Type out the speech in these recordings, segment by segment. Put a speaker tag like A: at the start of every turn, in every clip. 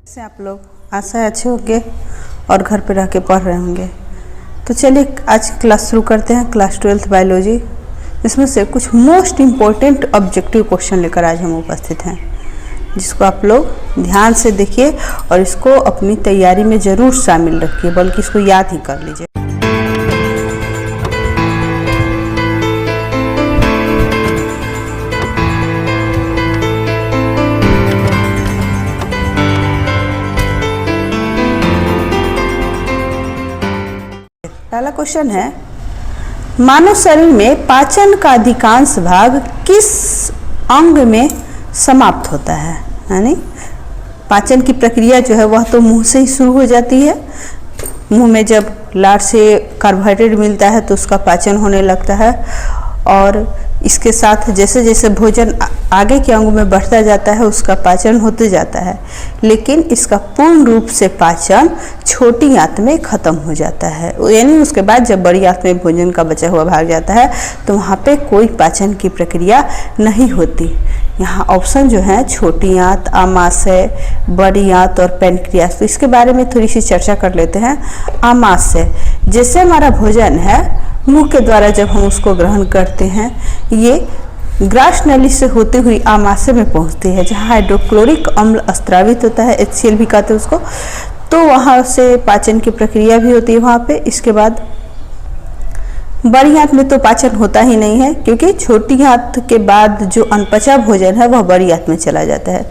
A: से आप लोग आशा है अच्छे होंगे और घर पे रह के पढ़ रहे होंगे। तो चलिए आज क्लास शुरू करते हैं, क्लास 12th बायोलॉजी। इसमें से कुछ मोस्ट इम्पोर्टेंट ऑब्जेक्टिव क्वेश्चन लेकर आज हम उपस्थित हैं, जिसको आप लोग ध्यान से देखिए और इसको अपनी तैयारी में ज़रूर शामिल रखिए, बल्कि इसको याद ही कर लीजिए। पहला क्वेश्चन है, मानव शरीर में पाचन का अधिकांश भाग किस अंग में समाप्त होता है? यानी पाचन की प्रक्रिया जो है वह तो मुंह से ही शुरू हो जाती है। मुंह में जब लार से कार्बोहाइड्रेट मिलता है तो उसका पाचन होने लगता है, और इसके साथ जैसे जैसे भोजन आगे के अंगों में बढ़ता जाता है उसका पाचन होते जाता है, लेकिन इसका पूर्ण रूप से पाचन छोटी आंत में खत्म हो जाता है। यानी उसके बाद जब बड़ी आंत में भोजन का बचा हुआ भाग जाता है तो वहाँ पे कोई पाचन की प्रक्रिया नहीं होती। यहाँ ऑप्शन जो है छोटी आंत, आमाशय, बड़ी आंत और पैनक्रियास। तो इसके बारे में थोड़ी सी चर्चा कर लेते हैं। आमाशय, जैसे हमारा भोजन है मुंह के द्वारा जब हम उसको ग्रहण करते हैं, ये ग्रास नली से होते हुए आमाशय में पहुंचती है, जहाँ हाइड्रोक्लोरिक अम्ल स्त्रावित होता है, HCl भी कहते हैं उसको। तो वहाँ से पाचन की प्रक्रिया भी होती है वहाँ पे। इसके बाद बड़ी आंत में तो पाचन होता ही नहीं है, क्योंकि छोटी आंत के बाद जो अनपचा भोजन है वह बड़ी आंत में चला जाता है।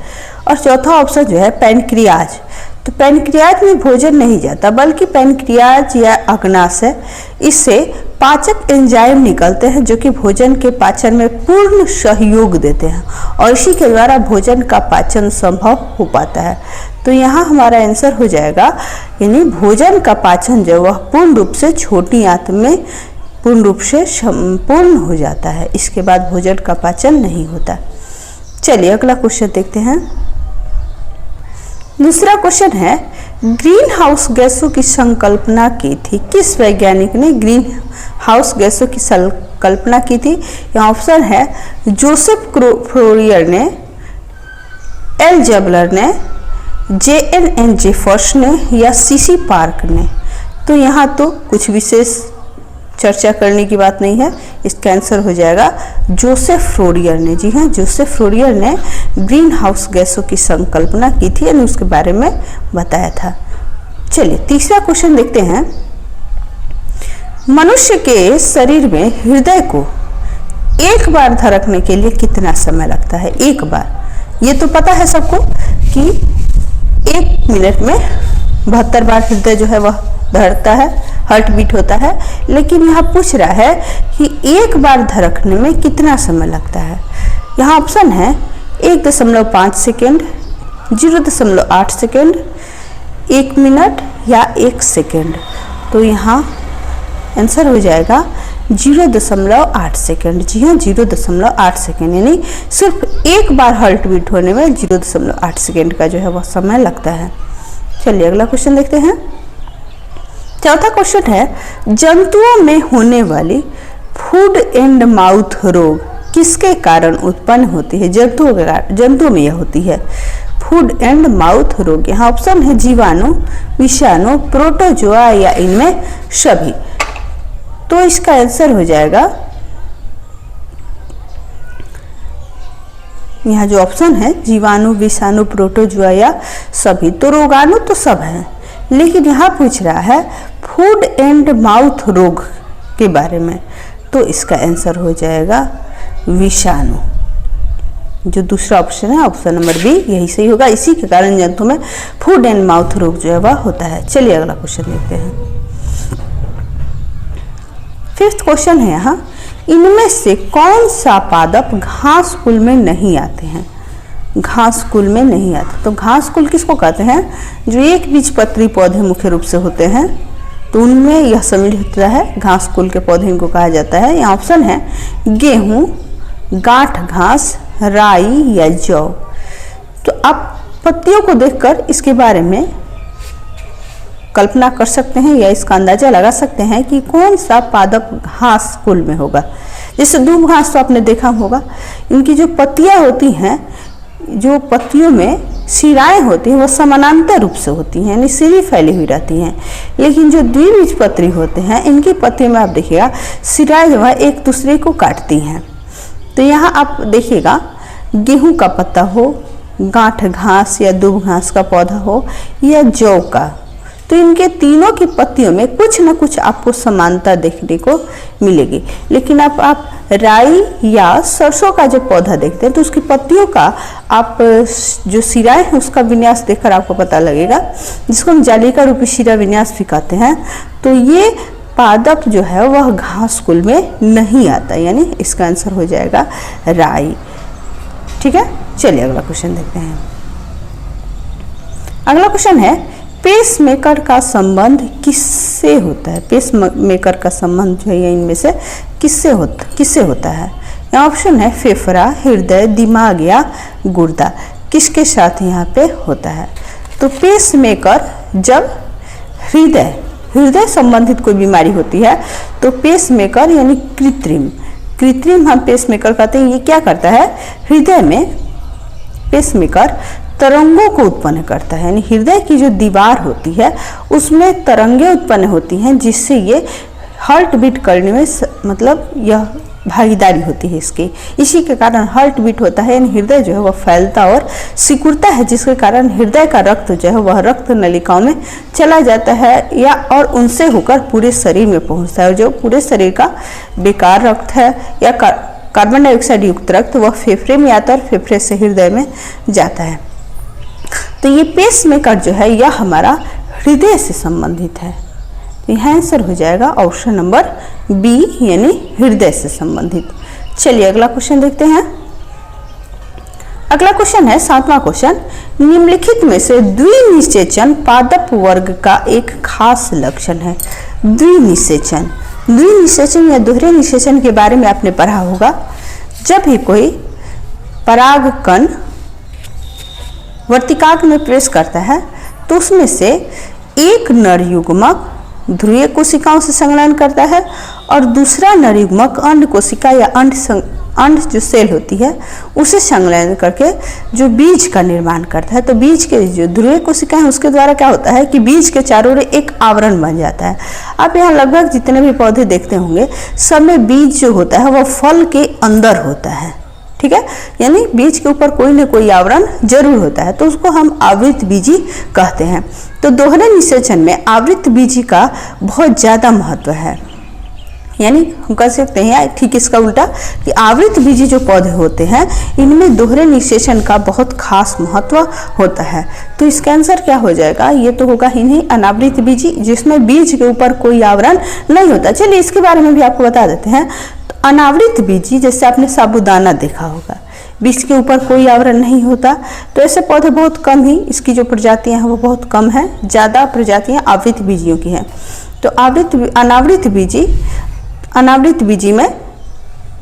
A: और चौथा ऑप्शन जो है पैनक्रियाज। तो पैनक्रियाज में भोजन नहीं जाता, बल्कि पैनक्रियाज या अग्नाशय, इससे पाचक एंजाइम निकलते हैं जो कि भोजन के पाचन में पूर्ण सहयोग देते हैं, और इसी के द्वारा भोजन का पाचन संभव हो पाता है। तो यहाँ हमारा आंसर हो जाएगा, यानी भोजन का पाचन जो वह पूर्ण रूप से छोटी आंत में पूर्ण रूप से संपूर्ण हो जाता है। इसके बाद भोजन का पाचन नहीं होता। चलिए अगला क्वेश्चन देखते हैं। दूसरा क्वेश्चन है, ग्रीन हाउस गैसों की संकल्पना की थी? किस वैज्ञानिक ने ग्रीन हाउस गैसों की संकल्पना की थी? यहाँ ऑप्शन है जोसेफ फोरियर ने, एल जबलर ने, JNN जेफर्स ने या CC पार्क ने। तो यहाँ तो कुछ विशेष चर्चा करने की बात नहीं है, इसका आंसर हो जाएगा जोसेफ फोरियर ने। जी हाँ, जोसेफ फोरियर ने ग्रीन हाउस गैसों की संकल्पना की थी, यानी उसके बारे में बताया था। चलिए तीसरा क्वेश्चन देखते हैं। मनुष्य के शरीर में हृदय को एक बार धड़कने के लिए कितना समय लगता है? एक बार। ये तो पता है सबको कि 1 मिनट में 72 बार हृदय जो है वह धड़कता है, हार्ट बीट होता है। लेकिन यहाँ पूछ रहा है कि एक बार धड़कने में कितना समय लगता है। यहाँ ऑप्शन है 1.5 सेकेंड, 0.8 सेकेंड, 1 मिनट या 1 सेकेंड। तो यहाँ आंसर हो जाएगा 0.8 सेकेंड। जी हाँ, 0.8 सेकेंड, यानी सिर्फ एक बार हार्ट बीट होने में 0.8 सेकेंड का जो है वह समय लगता है। चलिए अगला क्वेश्चन देखते हैं। चौथा क्वेश्चन है, जंतुओं में होने वाली फूड एंड माउथ रोग किसके कारण उत्पन्न होती है? जंतुओं में यह होती है फूड एंड माउथ रोग। यहाँ ऑप्शन है जीवाणु, विषाणु, प्रोटोजोआ या इनमें सभी। तो इसका आंसर हो जाएगा, यहाँ जो ऑप्शन है जीवाणु, विषाणु, प्रोटोजोआ या सभी। तो रोगाणु तो सब है, लेकिन यहाँ पूछ रहा है फूड एंड माउथ रोग के बारे में। तो इसका आंसर हो जाएगा विषाणु। जो दूसरा ऑप्शन है, ऑप्शन नंबर बी, यही सही होगा। इसी के कारण जंतु में फूड एंड माउथ रोग जो है वह होता है। चलिए अगला क्वेश्चन देखते हैं। 5th क्वेश्चन है यहाँ, इनमें से कौन सा पादप घास कुल में नहीं आते हैं? घास कुल में नहीं आते। तो घास कुल किसको कहते हैं? जो एक बीजपत्री पौधे मुख्य रूप से होते हैं, तो उनमें यह सम्मिलित होता है, घास कुल के पौधे इनको कहा जाता है। यहाँ ऑप्शन है गेहूं, गांठ घास, राई या जौ। तो आप पत्तियों को देखकर इसके बारे में कल्पना कर सकते हैं या इसका अंदाजा लगा सकते हैं कि कौन सा पादप घास कुल में होगा। जैसे दूब घास तो आपने देखा होगा, इनकी जो पत्तियां होती हैं जो पत्तियों में शिराएं होती हैं वो समानांतर रूप से होती हैं, यानी सीधी फैली हुई रहती हैं। लेकिन जो द्विबीजपत्री होते हैं इनकी पत्तियों में आप देखिएगा शिराएं जो है एक दूसरे को काटती हैं। तो यहाँ आप देखिएगा गेहूं का पत्ता हो, गांठ घास या दूब घास का पौधा हो या जौ का, तो इनके तीनों की पत्तियों में कुछ न कुछ आपको समानता देखने को मिलेगी। लेकिन आप राई या सरसों का जब पौधा देखते हैं तो उसकी पत्तियों का आप जो शिराएं हैं उसका विन्यास देखकर आपको पता लगेगा, जिसको हम जालिका रूपी शिरा विन्यास भी कहते हैं। तो ये पादप जो है वह घास कुल में नहीं आता, यानी इसका आंसर हो जाएगा राई। ठीक है, चलिए अगला क्वेश्चन देखते हैं। अगला क्वेश्चन है पेसमेकर का संबंध किससे होता है? पेसमेकर का संबंध जो है इनमें से किससे होता है? यहाँ ऑप्शन है फेफड़ा, हृदय, दिमाग या गुर्दा। किसके साथ यहाँ पे होता है? तो पेसमेकर जब हृदय संबंधित कोई बीमारी होती है तो पेसमेकर यानी कृत्रिम हम पेसमेकर कहते हैं। ये क्या करता है? हृदय में पेसमेकर तरंगों को उत्पन्न करता है, यानी हृदय की जो दीवार होती है उसमें तरंगें उत्पन्न होती हैं, जिससे ये हार्ट बीट करने में मतलब यह भागीदारी होती है इसकी। इसी के कारण हार्ट बीट होता है, यानी हृदय जो है वह फैलता और सिकुड़ता है, जिसके कारण हृदय का रक्त जो है वह रक्त नलिकाओं में चला जाता है या और उनसे होकर पूरे शरीर में पहुंचता है। और जो पूरे शरीर का बेकार रक्त है या कार्बन डाइऑक्साइड युक्त रक्त वह फेफड़े में आता है और फेफड़े से हृदय में जाता है। तो ये पेसमेकर जो है यह हमारा हृदय से संबंधित है। तो यह आंसर हो जाएगा ऑप्शन नंबर बी, यानी हृदय से संबंधित। चलिए अगला क्वेश्चन देखते हैं। अगला क्वेश्चन है 7वां क्वेश्चन, निम्नलिखित में से द्विनिषेचन पादप वर्ग का एक खास लक्षण है। द्विनिषेचन या दोहरे निषेचन के बारे में आपने पढ़ा होगा। जब भी कोई परागकण वर्तिकाग्र में प्रवेश करता है तो उसमें से एक नर युग्मक ध्रुवीय कोशिकाओं से संलयन करता है और दूसरा नर युग्मक अंड कोशिका या अंड जो सेल होती है उसे संलयन करके जो बीज का निर्माण करता है। तो बीज के जो ध्रुवीय कोशिका है उसके द्वारा क्या होता है कि बीज के चारों ओर एक आवरण बन जाता है। आप यहाँ लगभग जितने भी पौधे देखते होंगे सब में बीज जो होता है वह फल के अंदर होता है। ठीक है, यानी बीज के ऊपर कोई न कोई आवरण जरूर होता है, तो उसको हम आवृत बीजी कहते हैं। तो दोहरे निषेचन में आवृत बीजी का बहुत ज्यादा महत्व है, यानी हम कह सकते हैं ठीक इसका उल्टा कि आवृत बीजी जो पौधे होते हैं इनमें दोहरे निषेचन का बहुत खास महत्व होता है। तो इसका आंसर क्या हो जाएगा? ये तो होगा ही नहीं, अनावृत बीजी, जिसमें बीज के ऊपर कोई आवरण नहीं होता। चलिए इसके बारे में भी आपको बता देते हैं। अनावृत बीजी जैसे आपने साबूदाना देखा होगा, बीज के ऊपर कोई आवरण नहीं होता, तो ऐसे पौधे बहुत कम ही, इसकी जो प्रजातियां हैं वो बहुत कम है, ज़्यादा प्रजातियां आवृत बीजियों की हैं। तो अनावृत बीजी में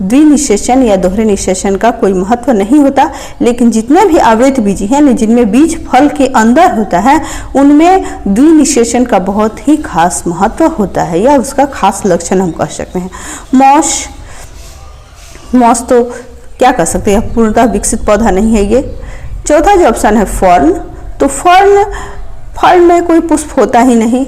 A: द्विनिषेचन या दोहरे निषेचन का कोई महत्व नहीं होता। लेकिन जितने भी आवृत बीजी हैं जिनमें बीज फल के अंदर होता है उनमें द्विनिषेचन का बहुत ही खास महत्व होता है, या उसका खास लक्षण हम कह सकते हैं। मॉस तो क्या कर सकते हैं, पूर्णतः विकसित पौधा नहीं है ये। चौथा जो ऑप्शन है फर्न, तो फर्न में कोई पुष्प होता ही नहीं।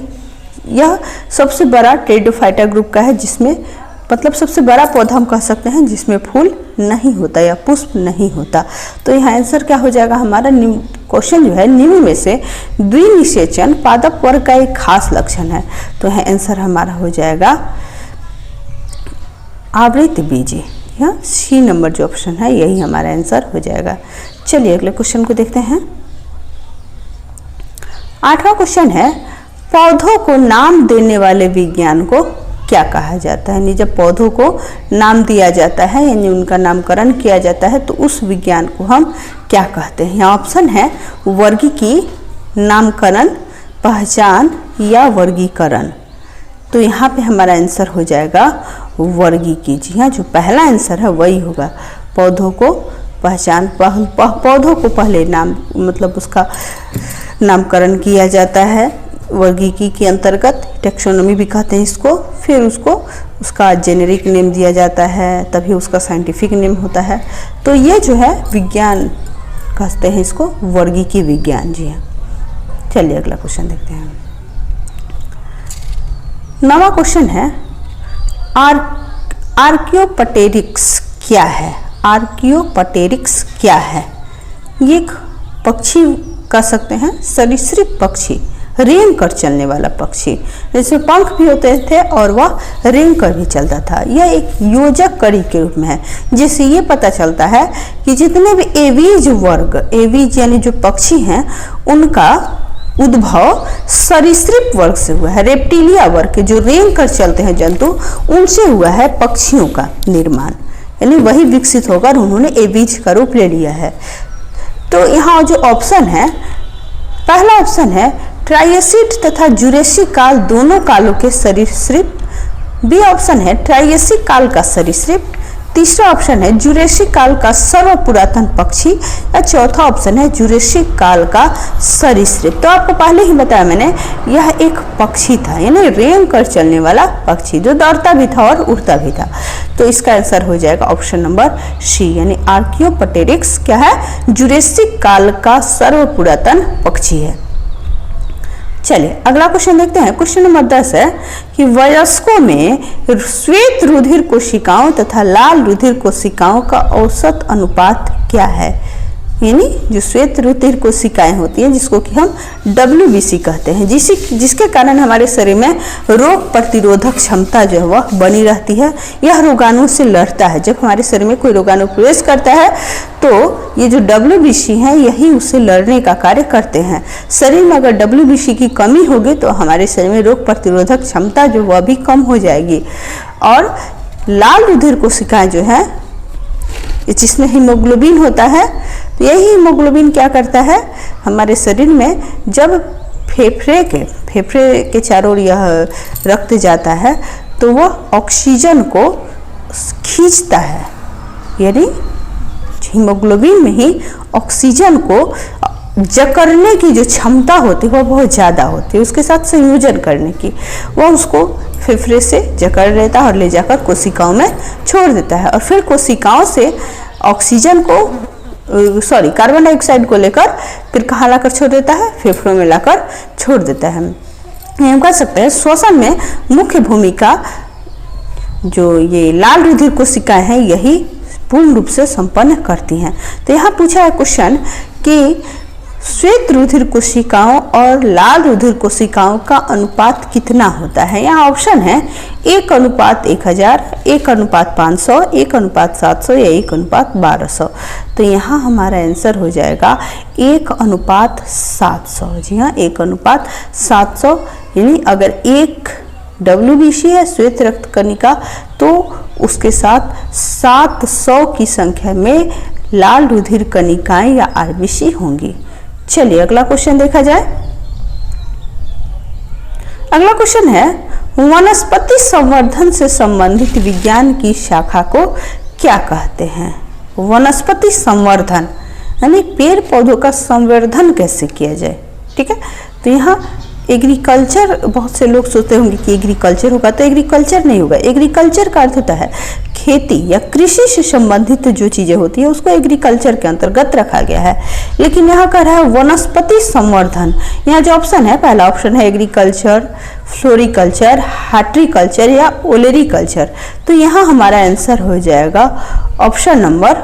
A: यह सबसे बड़ा टेरिडोफाइटा ग्रुप का है, जिसमें मतलब सबसे बड़ा पौधा हम कह सकते हैं जिसमें फूल नहीं होता या पुष्प नहीं होता। तो यह आंसर क्या हो जाएगा हमारा? क्वेश्चन जो है निम्न में से द्विनिषेचन पादप वर्ग का एक खास लक्षण है, तो यह आंसर हमारा हो जाएगा आवृत बीजी। यहाँ सी नंबर जो ऑप्शन है यही हमारा आंसर हो जाएगा। चलिए अगले क्वेश्चन को देखते हैं। 8वां क्वेश्चन है, पौधों को नाम देने वाले विज्ञान को क्या कहा जाता है? यानी जब पौधों को नाम दिया जाता है यानी उनका नामकरण किया जाता है तो उस विज्ञान को हम क्या कहते हैं? यहाँ ऑप्शन है वर्गीकी, नामकरण, पहचान या वर्गीकरण। तो यहाँ पे हमारा आंसर हो जाएगा वर्गीकी। जी हाँ, जो पहला आंसर है वही होगा। पौधों को पहचान, पौधों को पहले नाम मतलब उसका नामकरण किया जाता है वर्गीकी के अंतर्गत, टेक्सोनोमी भी कहते हैं इसको। फिर उसको उसका जेनेरिक नेम दिया जाता है, तभी उसका साइंटिफिक नेम होता है। तो ये जो है विज्ञान कहते हैं इसको वर्गीकीय विज्ञान। जी हाँ, चलिए अगला क्वेश्चन देखते हैं। 9वां क्वेश्चन है आर्कियोपटेरिक्स क्या है? आर्कियोपटेरिक्स क्या है? ये एक पक्षी कह सकते हैं, सरीसृप पक्षी, रेंग कर चलने वाला पक्षी, जिसमें पंख भी होते थे और वह रेंग कर भी चलता था। यह एक योजक कड़ी के रूप में है, जिससे ये पता चलता है कि जितने भी एवीज वर्ग, एवीज यानी जो पक्षी हैं, उनका उद्भव सरीसृप वर्ग से हुआ है। रेप्टिलिया वर्ग के जो रेंग कर चलते हैं जंतु, उनसे हुआ है पक्षियों का निर्माण, यानी वही विकसित होकर उन्होंने एवीज का रूप ले लिया है। तो यहाँ जो ऑप्शन है, पहला ऑप्शन है ट्रायसिक तथा जुरेसिक काल दोनों कालों के सरीसृप। बी ऑप्शन है ट्रायसिक काल का सरीसृप। तीसरा ऑप्शन है जुरेसिक काल का सर्वपुरातन पक्षी। या चौथा ऑप्शन है जुरेसिक काल का सरीसृप। तो आपको पहले ही बताया मैंने, यह एक पक्षी था, यानी रेंग कर चलने वाला पक्षी, जो दौड़ता भी था और उड़ता भी था। तो इसका आंसर हो जाएगा ऑप्शन नंबर सी, यानी आर्कियोपटेरिक्स क्या है? जुरेसिक काल का सर्वपुरातन पक्षी है। चलिए अगला क्वेश्चन देखते हैं। क्वेश्चन नंबर 10 है कि वयस्कों में श्वेत रुधिर कोशिकाओं तथा लाल रुधिर कोशिकाओं का औसत अनुपात क्या है? यानी जो श्वेत रुधिर कोशिकाएं होती हैं, जिसको कि हम WBC कहते हैं, जिसके कारण हमारे शरीर में रोग प्रतिरोधक क्षमता जो है वह बनी रहती है। यह रोगाणु से लड़ता है। जब हमारे शरीर में कोई रोगाणु प्रवेश करता है तो ये जो WBC है, यही उससे लड़ने का कार्य करते हैं। शरीर में अगर WBC की कमी होगी तो हमारे शरीर में रोग प्रतिरोधक क्षमता जो वह भी कम हो जाएगी। और लाल रुधिर कोशिकाएं जो है, जिसमें हीमोग्लोबिन होता है, तो यही हीमोग्लोबिन क्या करता है हमारे शरीर में, जब फेफड़े के चारों ओर यह रक्त जाता है तो वह ऑक्सीजन को खींचता है। यानी हीमोग्लोबिन में ही ऑक्सीजन को जकड़ने की जो क्षमता होती है वह बहुत ज़्यादा होती है, उसके साथ संयोजन करने की, वह उसको फेफड़े से जकड़ लेता है और ले जाकर कोशिकाओं में छोड़ देता है। और फिर कोशिकाओं से ऑक्सीजन को कार्बन डाइऑक्साइड को लेकर फिर कहाँ लाकर छोड़ देता है? फेफड़ों में लाकर छोड़ देता है। हम कह सकते हैं श्वसन में मुख्य भूमिका जो ये लाल रुधिर कोशिकाएं हैं, यही पूर्ण रूप से संपन्न करती हैं। तो यहाँ पूछा है क्वेश्चन कि श्वेत रुधिर कोशिकाओं और लाल रुधिर कोशिकाओं का अनुपात कितना होता है? यहाँ ऑप्शन है 1:1000, 1:500, 1:700 या 1:1200। तो यहाँ हमारा आंसर हो जाएगा 1:700। जी हाँ, 1:700। यानी अगर 1 WBC है श्वेत रक्त कणिका, तो उसके साथ 700 की संख्या में लाल रुधिर कणिकाएं या RBC होंगी। चलिए अगला क्वेश्चन देखा जाए। अगला क्वेश्चन है वनस्पति संवर्धन से संबंधित विज्ञान की शाखा को क्या कहते हैं? वनस्पति संवर्धन यानी पेड़ पौधों का संवर्धन कैसे किया जाए। ठीक है, तो यहाँ एग्रीकल्चर, बहुत से लोग सोचते होंगे कि एग्रीकल्चर होगा, तो एग्रीकल्चर नहीं होगा। एग्रीकल्चर का अर्थ होता है खेती या कृषि से संबंधित जो चीजें होती है उसको एग्रीकल्चर के अंतर्गत रखा गया है। लेकिन यहाँ कह रहा है वनस्पति संवर्धन। यहाँ जो ऑप्शन है, पहला ऑप्शन है एग्रीकल्चर, फ्लोरिकल्चर, हार्टिकल्चर या ओलेरिकल्चर। तो यहाँ हमारा आंसर हो जाएगा ऑप्शन नंबर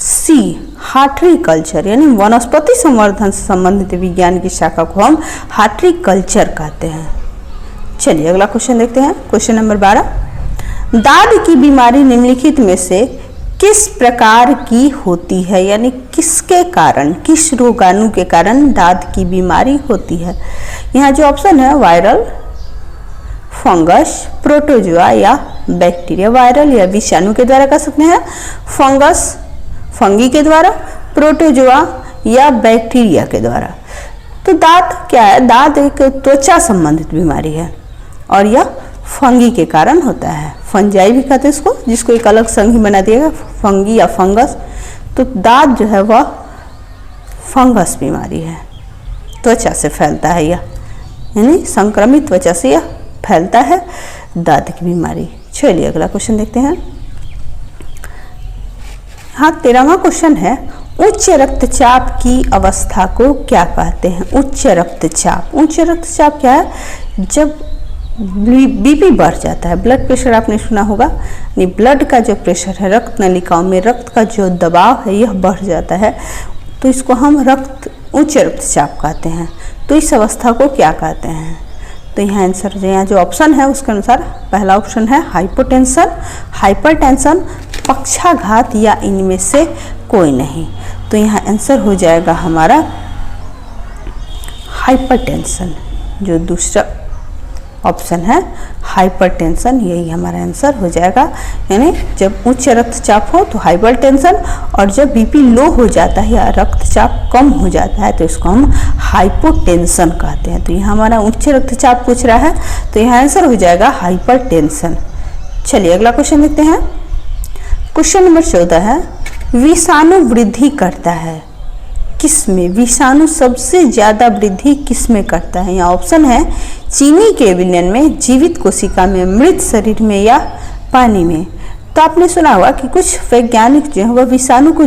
A: सी, हार्टिकल्चर। यानी वनस्पति संवर्धन से संबंधित विज्ञान की शाखा को हम हार्टिकल्चर कहते हैं। चलिए अगला क्वेश्चन देखते हैं। क्वेश्चन नंबर 12, दाद की बीमारी निम्नलिखित में से किस प्रकार की होती है? यानी किसके कारण, किस रोगाणु के कारण दाद की बीमारी होती है? यहाँ जो ऑप्शन है वायरल, फंगस, प्रोटोजोआ या बैक्टीरिया। वायरल या विषाणु के द्वारा कह सकते हैं, फंगस फंगी के द्वारा, प्रोटोजोआ या बैक्टीरिया के द्वारा। तो दाद क्या है? दाद एक त्वचा संबंधित बीमारी है और यह फंगी के कारण होता है। फंजाई भी कहते हैं इसको, जिसको एक अलग संघ ही बना दिएगा, फंगी या फंगस। तो दाद जो है वह फंगस बीमारी है, त्वचा से फैलता है यह, यानी संक्रमित त्वचा से यह फैलता है दाद की बीमारी। चलिए अगला क्वेश्चन देखते हैं। हाँ, 13वां क्वेश्चन है, उच्च रक्तचाप की अवस्था को क्या कहते हैं? उच्च रक्तचाप, उच्च रक्तचाप क्या है? जब बीपी बढ़ जाता है, ब्लड प्रेशर आपने सुना होगा, नहीं, ब्लड का जो प्रेशर है, रक्त नलिकाओं में रक्त का जो दबाव है यह बढ़ जाता है, तो इसको हम उच्च रक्तचाप कहते हैं। तो इस अवस्था को क्या कहते हैं? तो यहाँ आंसर यहाँ जो ऑप्शन है उसके अनुसार पहला ऑप्शन है हाइपोटेंशन, हाइपरटेंशन, पक्षाघात या इनमें से कोई नहीं। तो यहाँ आंसर हो जाएगा हमारा हाइपरटेंशन, जो दूसरा ऑप्शन है हाइपरटेंशन, यही हमारा आंसर हो जाएगा। यानी जब उच्च रक्तचाप हो तो हाइपरटेंशन, और जब बीपी लो हो जाता है या रक्तचाप कम हो जाता है तो इसको हम हाइपोटेंशन कहते हैं। तो यहाँ हमारा उच्च रक्तचाप पूछ रहा है, तो यहाँ आंसर हो जाएगा हाइपरटेंशन। चलिए अगला क्वेश्चन देखते हैं। क्वेश्चन नंबर 14 है, विषाणु वृद्धि करता है किसमें? विषाणु सबसे ज़्यादा वृद्धि किसमें करता है? यहाँ ऑप्शन है चीनी के विलयन में, जीवित कोशिका में, मृत शरीर में या पानी में। तो आपने सुना होगा कि कुछ वैज्ञानिक जो है वह विषाणु को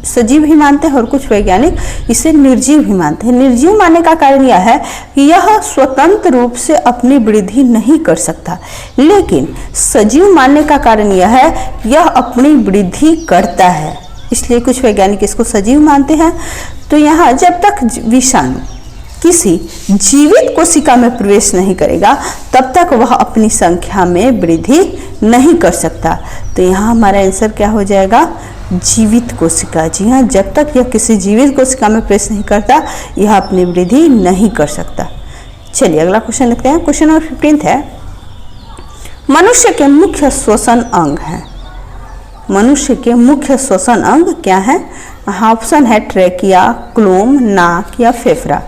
A: सजीव ही मानते हैं और कुछ वैज्ञानिक इसे निर्जीव ही मानते हैं। निर्जीव मानने का कारण यह है कि यह स्वतंत्र रूप से अपनी वृद्धि नहीं कर सकता, लेकिन सजीव मानने का कारण यह है यह अपनी वृद्धि करता है, इसलिए कुछ वैज्ञानिक इसको सजीव मानते हैं। तो यहाँ जब तक विषाणु किसी जीवित कोशिका में प्रवेश नहीं करेगा तब तक वह अपनी संख्या में वृद्धि नहीं कर सकता। तो यहाँ हमारा आंसर क्या हो जाएगा? जीवित कोशिका। जी हाँ, जब तक यह किसी जीवित कोशिका में प्रवेश नहीं करता यह अपनी वृद्धि नहीं कर सकता। चलिए अगला क्वेश्चन देखते हैं। क्वेश्चन नंबर 15 है, मनुष्य के मुख्य श्वसन अंग है। मनुष्य के मुख्य श्वसन अंग क्या है? ऑप्शन है ट्रैकिया, क्लोम, नाक या फेफड़ा।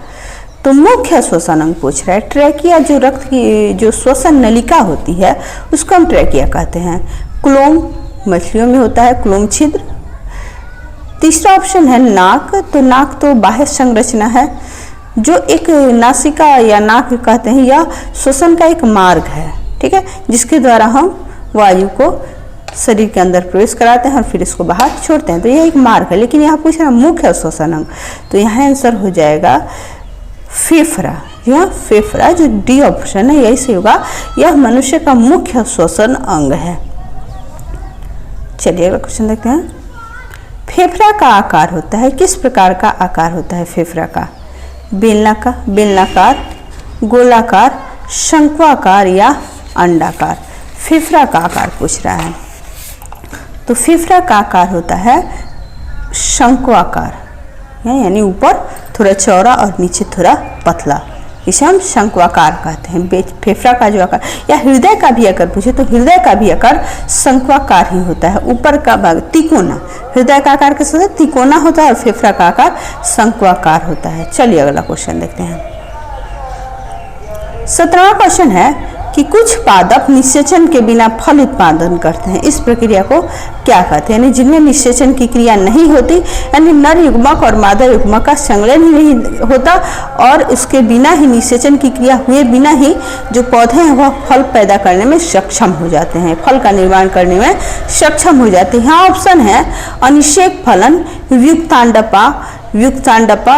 A: तो मुख्य श्वसन अंग पूछ रहा है। ट्रैकिया जो रक्त की जो श्वसन नलिका होती है उसको हम ट्रैकिया कहते हैं। क्लोम मछलियों में होता है, क्लोम छिद्र। तीसरा ऑप्शन है नाक। तो नाक तो बाह्य संरचना है, जो एक नासिका या नाक कहते हैं, यह श्वसन का एक मार्ग है, ठीक है, जिसके द्वारा हम वायु को शरीर के अंदर प्रवेश कराते हैं और फिर इसको बाहर छोड़ते हैं। तो यह एक मार्ग है, लेकिन यहाँ पूछ रहा है मुख्य श्वसन अंग, तो यहाँ आंसर हो जाएगा फेफड़ा। यह फेफड़ा जो डी ऑप्शन है यही से होगा, यह मनुष्य का मुख्य श्वसन अंग है। चलिए अगला क्वेश्चन देखते हैं। फेफड़ा का आकार होता है, किस प्रकार का आकार होता है फेफड़ा का? बेलनाकार, गोलाकार, शंक्वाकार या अंडाकार? फेफड़ा का आकार पूछ रहा है। तो फेफड़ा का आकार होता है शंक्वाकार, यानी ऊपर थोड़ा चौड़ा और नीचे थोड़ा पतला, इसे हम शंक्वाकार कहते हैं। फेफड़ा का जो आकार, या हृदय का भी अगर पूछे तो हृदय का भी आकार शंक्वाकार ही होता है, ऊपर का भाग तिकोना। हृदय का आकार कैसा होता है? तिकोना होता है, और फेफड़ा का आकार शंक्वाकार होता है। चलिए अगला क्वेश्चन देखते हैं। 17वां क्वेश्चन है कि कुछ पादप निषेचन के बिना फल उत्पादन करते हैं, इस प्रक्रिया को क्या कहते हैं? यानी जिनमें निषेचन की क्रिया नहीं होती, यानी नर युग्मक और मादा युग्मक का संलयन ही नहीं होता, और उसके बिना ही निषेचन की क्रिया हुए बिना ही जो पौधे हैं वह फल पैदा करने में सक्षम हो जाते हैं, फल का निर्माण करने में सक्षम हो जाते हैं। यहाँ ऑप्शन है अनिषेक फलन,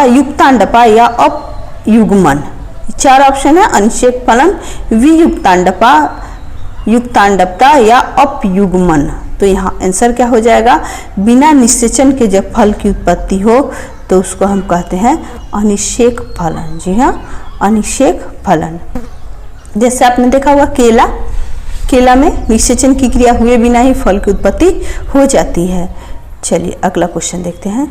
A: युक्तांडपा या अपयुग्मन। 4 ऑप्शन है, अनिषेक फलन, वियुक्तांडपा, युक्तांडपता या अपयुग्मन। तो यहाँ आंसर क्या हो जाएगा? बिना निषेचन के जब फल की उत्पत्ति हो तो उसको हम कहते हैं अनिषेक फलन। जी हाँ, अनिषेक फलन। जैसे आपने देखा हुआ केला में निषेचन की क्रिया हुए बिना ही फल की उत्पत्ति हो जाती है। चलिए अगला क्वेश्चन देखते हैं।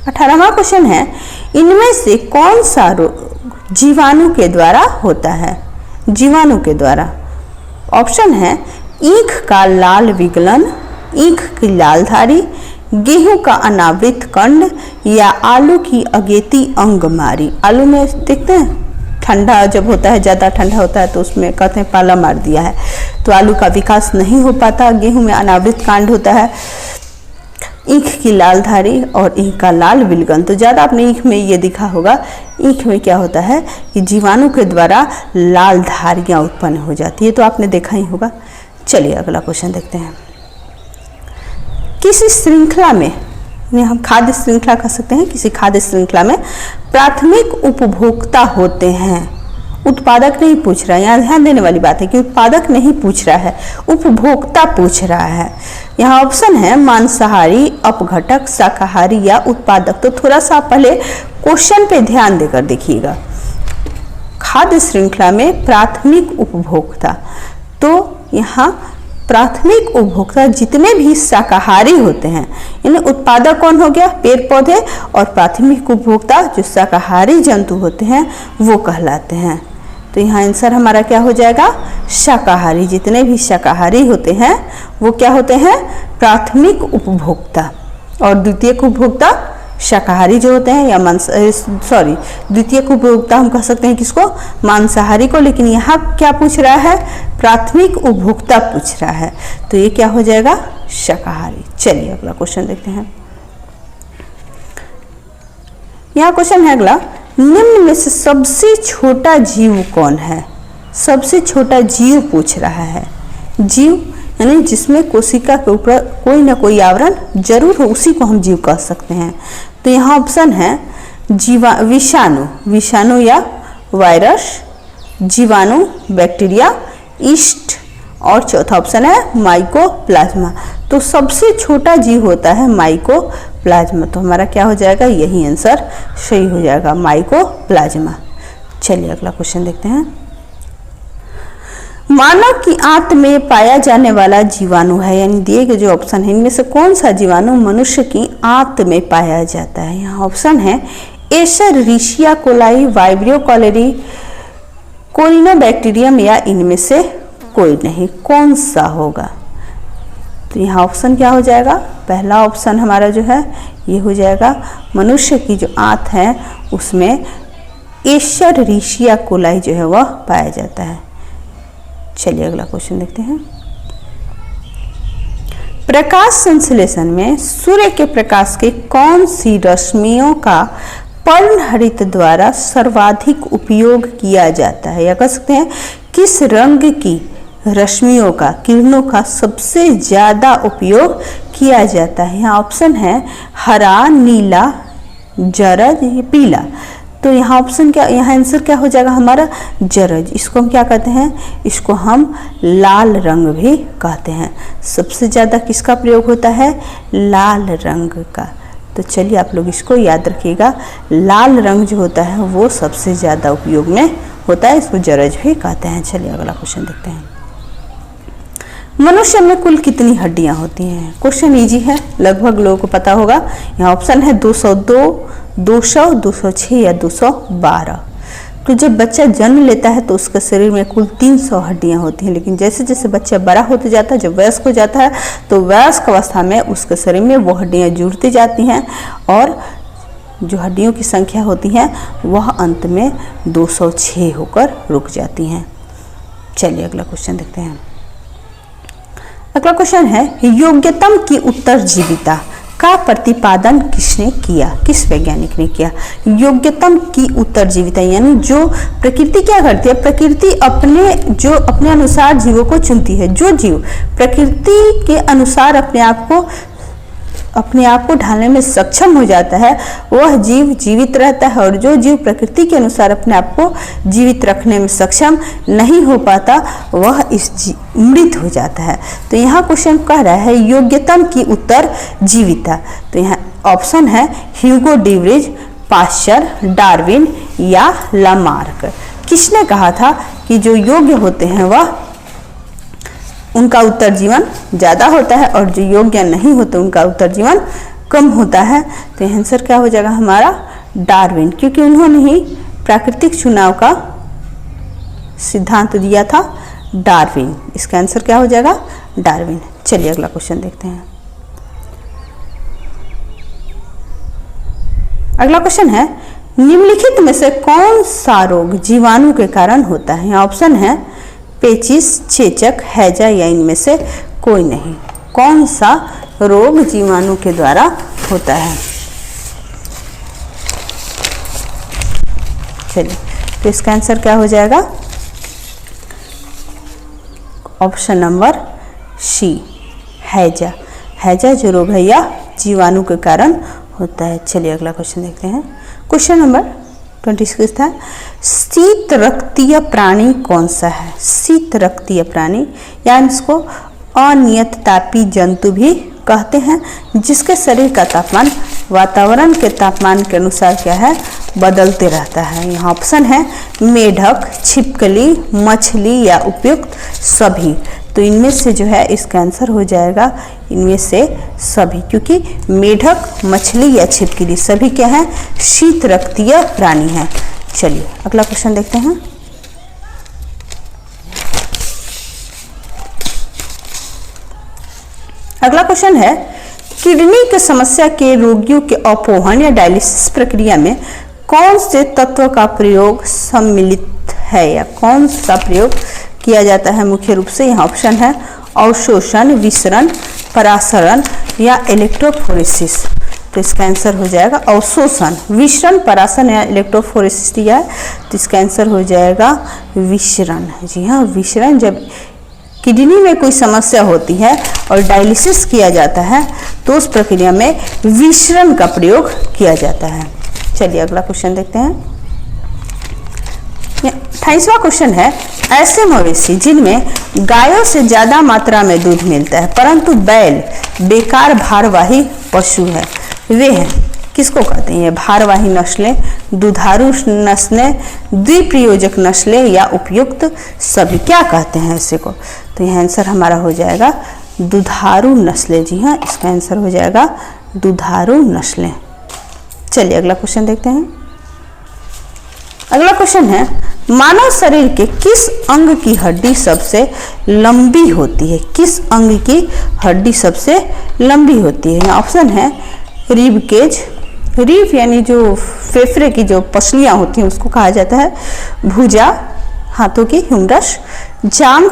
A: 18वां क्वेश्चन है, इनमें से कौन सा रोग जीवाणु के द्वारा होता है? जीवाणु के द्वारा ऑप्शन है ईख का लाल विगलन, ईख की लालधारी, गेहूं का अनावृत कंड या आलू की अगेती अंगमारी। आलू में देखते हैं ठंडा जब होता है, ज़्यादा ठंडा होता है तो उसमें कहते हैं पाला मार दिया है, तो आलू का विकास नहीं हो पाता। गेहूं में अनावृत कांड होता है, ईख की लालधारी और ईख का लाल विलगन। तो ज़्यादा आपने ईख में ये दिखा होगा, ईख में क्या होता है कि जीवाणु के द्वारा लाल धारियाँ उत्पन्न हो जाती है, तो आपने देखा ही होगा। चलिए अगला क्वेश्चन देखते हैं। किसी श्रृंखला में, हम खाद्य श्रृंखला कह सकते हैं, किसी खाद्य श्रृंखला में प्राथमिक उपभोक्ता होते हैं। उत्पादक नहीं पूछ रहा है, यहाँ ध्यान देने वाली बात है कि उत्पादक नहीं पूछ रहा है, उपभोक्ता पूछ रहा है। यहाँ ऑप्शन है मांसाहारी, अपघटक, शाकाहारी या उत्पादक। तो थोड़ा सा पहले क्वेश्चन पे ध्यान देकर देखिएगा। खाद्य श्रृंखला में प्राथमिक उपभोक्ता, तो यहाँ प्राथमिक उपभोक्ता जितने भी शाकाहारी होते हैं, यानी उत्पादक कौन हो गया, पेड़ पौधे, और प्राथमिक उपभोक्ता जो शाकाहारी जंतु होते हैं वो कहलाते हैं। तो यहाँ आंसर हमारा क्या हो जाएगा, शाकाहारी। जितने भी शाकाहारी होते हैं वो क्या होते हैं, प्राथमिक उपभोक्ता। और द्वितीयक उपभोक्ता शाकाहारी जो होते हैं, या द्वितीयक उपभोक्ता हम कह सकते हैं किसको, मांसाहारी को। लेकिन यहाँ क्या पूछ रहा है, प्राथमिक उपभोक्ता पूछ रहा है, तो ये क्या हो जाएगा, शाकाहारी। चलिए अगला क्वेश्चन देखते हैं। यहाँ क्वेश्चन है अगला, निम्न में से सबसे छोटा जीव कौन है। सबसे छोटा जीव पूछ रहा है। जीव यानी जिसमें कोशिका के ऊपर कोई ना कोई आवरण जरूर हो, उसी को हम जीव कह सकते हैं। तो यहाँ ऑप्शन है विषाणु, विषाणु या वायरस, जीवाणु, बैक्टीरिया, ईस्ट, और चौथा ऑप्शन है माइकोप्लाज्मा। तो सबसे छोटा जीव होता है माइकोप्लाज्मा। तो हमारा क्या हो जाएगा, यही आंसर सही हो जाएगा, माइकोप्लाज्मा। चलिए अगला क्वेश्चन देखते हैं। मानव की आंत में पाया जाने वाला जीवाणु है, यानी दिए गए जो ऑप्शन है इनमें से कौन सा जीवाणु मनुष्य की आंत में पाया जाता है। यहाँ ऑप्शन है एशेरिशिया कोलाई, वाइब्रियो कॉलेरी, कोरिनोबैक्टीरियम, या इनमें से कोई नहीं। कौन सा होगा, तो यहाँ ऑप्शन क्या हो जाएगा, पहला ऑप्शन हमारा जो है ये हो जाएगा, मनुष्य की जो आंत है उसमें एशेरिशिया कोलाई जो है वह पाया जाता है। चलिए अगला क्वेश्चन देखते हैं। प्रकाश संश्लेषण में सूर्य के प्रकाश के कौन सी रश्मियों का पर्णहरित द्वारा सर्वाधिक उपयोग किया जाता है, या कह सकते हैं किस रंग की रश्मियों का, किरणों का सबसे ज्यादा उपयोग किया जाता है। यहाँ ऑप्शन है हरा, नीला, जरज, पीला। तो यहाँ ऑप्शन क्या, यहाँ आंसर क्या हो जाएगा हमारा, जरज। इसको हम क्या कहते हैं, इसको हम लाल रंग भी कहते हैं। सबसे ज़्यादा किसका प्रयोग होता है, लाल रंग का। तो चलिए आप लोग इसको याद रखिएगा, लाल रंग जो होता है वो सबसे ज़्यादा उपयोग में होता है, इसको जरज भी कहते हैं। चलिए अगला क्वेश्चन देखते हैं। मनुष्य में कुल कितनी हड्डियां होती हैं। क्वेश्चन इजी है, लगभग लोगों को पता होगा। यहाँ ऑप्शन है 202, 200, 206 या 212। तो जब बच्चा जन्म लेता है तो उसके शरीर में कुल 300 हड्डियां होती हैं, लेकिन जैसे जैसे बच्चा बड़ा होते जाता है, जब वयस्क हो जाता है तो वयस्क अवस्था में उसके शरीर में वो हड्डियां जुड़ती जाती हैं, और जो हड्डियों की संख्या होती है वह अंत में 206 होकर रुक जाती हैं। चलिए अगला क्वेश्चन देखते हैं। अगला क्वेश्चन है, योग्यतम की उत्तरजीविता का प्रतिपादन किसने किया, किस वैज्ञानिक ने किया। योग्यतम की उत्तरजीविता यानी जो प्रकृति क्या करती है, प्रकृति अपने अनुसार जीवों को चुनती है। जो जीव प्रकृति के अनुसार अपने आप को ढालने में सक्षम हो जाता है वह जीव जीवित रहता है, और जो जीव प्रकृति के अनुसार अपने आप को जीवित रखने में सक्षम नहीं हो पाता वह मृत हो जाता है। तो यहाँ क्वेश्चन कह रहा है योग्यतम की उत्तरजीविता। तो यहाँ ऑप्शन है ह्यूगो डीवरीज, पाश्चर, डार्विन या लामार्क। किसने कहा था कि जो योग्य होते हैं वह उनका उत्तरजीवन ज़्यादा होता है, और जो योग्य नहीं होते उनका उत्तरजीवन कम होता है। तो आंसर क्या हो जाएगा हमारा, डार्विन, क्योंकि उन्होंने ही प्राकृतिक चुनाव का सिद्धांत दिया था, डार्विन। इसका आंसर क्या हो जाएगा, डार्विन। चलिए अगला क्वेश्चन देखते हैं। अगला क्वेश्चन है, निम्नलिखित में से कौन सा रोग जीवाणु के कारण होता है। यहाँ ऑप्शन है पेचिश, चेचक, हैजा या इनमें से कोई नहीं। कौन सा रोग जीवाणु के द्वारा होता है। चलिए तो इसका आंसर क्या हो जाएगा, ऑप्शन नंबर सी, हैजा। हैजा जो रोग है यह जीवाणु के कारण होता है। चलिए अगला क्वेश्चन देखते हैं। क्वेश्चन नंबर 26 था, शीत रक्तीय प्राणी कौन सा है? शीत रक्तीय प्राणी यानी इसको अनियत तापी जंतु भी कहते हैं, जिसके शरीर का तापमान वातावरण के तापमान के अनुसार क्या है, बदलते रहता है। यहाँ ऑप्शन है मेढक, छिपकली, मछली या उपयुक्त सभी। तो इनमें से जो है इसका आंसर हो जाएगा इनमें से सभी, क्योंकि मेढक, मछली या छिपकली सभी क्या है, शीत रक्तीय प्राणी हैं। चलिए अगला क्वेश्चन देखते हैं। अगला क्वेश्चन है, किडनी की समस्या के रोगियों के अपोहन या डायलिसिस प्रक्रिया में कौन से तत्व का प्रयोग सम्मिलित है या कौन सा प्रयोग किया जाता है मुख्य रूप से? यहाँ ऑप्शन है अवशोषण, विसरण, परासरण या इलेक्ट्रोफोरेसिस। तो इसका आंसर हो जाएगा अवशोषण, विसरण, परासरण या इलेक्ट्रोफोरेसिस दिया है, तो इसका आंसर हो जाएगा विसरण। जी हाँ, विसरण। जब किडनी में कोई समस्या होती है और डायलिसिस किया जाता है तो उस प्रक्रिया में विसरण का प्रयोग किया जाता है। चलिए अगला क्वेश्चन देखते हैं। 28वां क्वेश्चन है, ऐसे मवेशी जिनमें गायों से ज्यादा मात्रा में दूध मिलता है परंतु बैल बेकार भारवाही पशु है, वे हैं, किसको कहते हैं? भारवाही नस्लें, दुधारू नस्लें, द्विप्रयोजक नस्लें या उपयुक्त सभी। क्या कहते हैं ऐसे को? तो यह आंसर हमारा हो जाएगा दुधारू नस्लें। जी हाँ, इसका आंसर हो जाएगा दुधारू नस्लें। चलिए अगला क्वेश्चन देखते हैं। अगला क्वेश्चन है, मानव शरीर के किस अंग की हड्डी सबसे लंबी होती है? किस अंग की हड्डी सबसे लंबी होती है? ऑप्शन है रिब केज, रिब यानी जो फेफड़े की जो पसलियां होती हैं उसको कहा जाता है, भुजा, हाथों की ह्यूमरस, जांघ,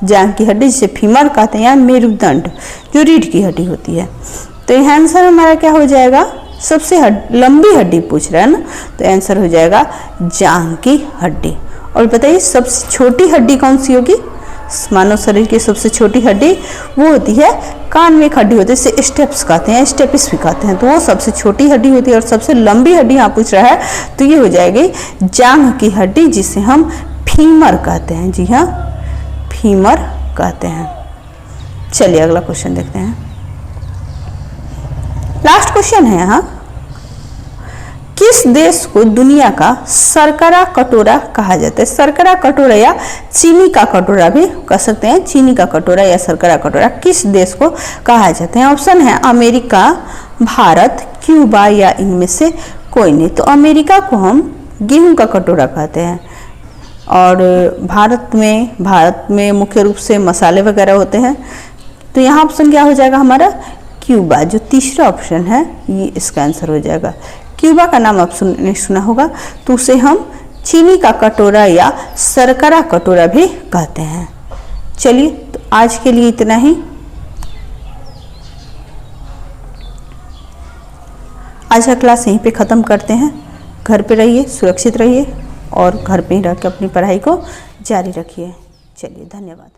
A: जांघ की हड्डी जिसे फीमर कहते हैं, या मेरुदंड जो रीढ़ की हड्डी होती है। तो यह आंसर हमारा क्या हो जाएगा? सबसे लंबी हड्डी पूछ रहा है ना, तो आंसर हो जाएगा जांघ की हड्डी। और बताइए सबसे छोटी हड्डी कौन सी होगी? मानव शरीर की सबसे छोटी हड्डी वो होती है कान में एक हड्डी होती है, इसे स्टेप्स कहते हैं, स्टेपिस भी कहते हैं, तो वो सबसे छोटी हड्डी होती है। और सबसे लंबी हड्डी यहाँ पूछ रहा है तो ये हो जाएगी जांघ की हड्डी, जिसे हम फीमर कहते हैं। जी हाँ, फीमर कहते हैं। चलिए अगला क्वेश्चन देखते हैं। लास्ट क्वेश्चन है यहाँ, किस देश को दुनिया का शर्करा कटोरा कहा जाता है? शर्करा कटोरा या चीनी का कटोरा भी कह सकते हैं, चीनी का कटोरा या शर्करा कटोरा किस देश को कहा जाता है? ऑप्शन है अमेरिका, भारत, क्यूबा या इनमें से कोई नहीं। तो अमेरिका को हम गेहूं का कटोरा कहते हैं, और भारत में मुख्य रूप से मसाले वगैरह होते हैं। तो यहाँ ऑप्शन क्या हो जाएगा हमारा? क्यूबा। जो तीसरा ऑप्शन है ये इसका आंसर हो जाएगा। क्यूबा का नाम आप सुना होगा, तो उसे हम चीनी का कटोरा या शर्करा कटोरा भी कहते हैं। चलिए तो आज के लिए इतना ही। आज का क्लास यहीं पे ख़त्म करते हैं। घर पे रहिए, सुरक्षित रहिए और घर पे ही रह के अपनी पढ़ाई को जारी रखिए। चलिए धन्यवाद।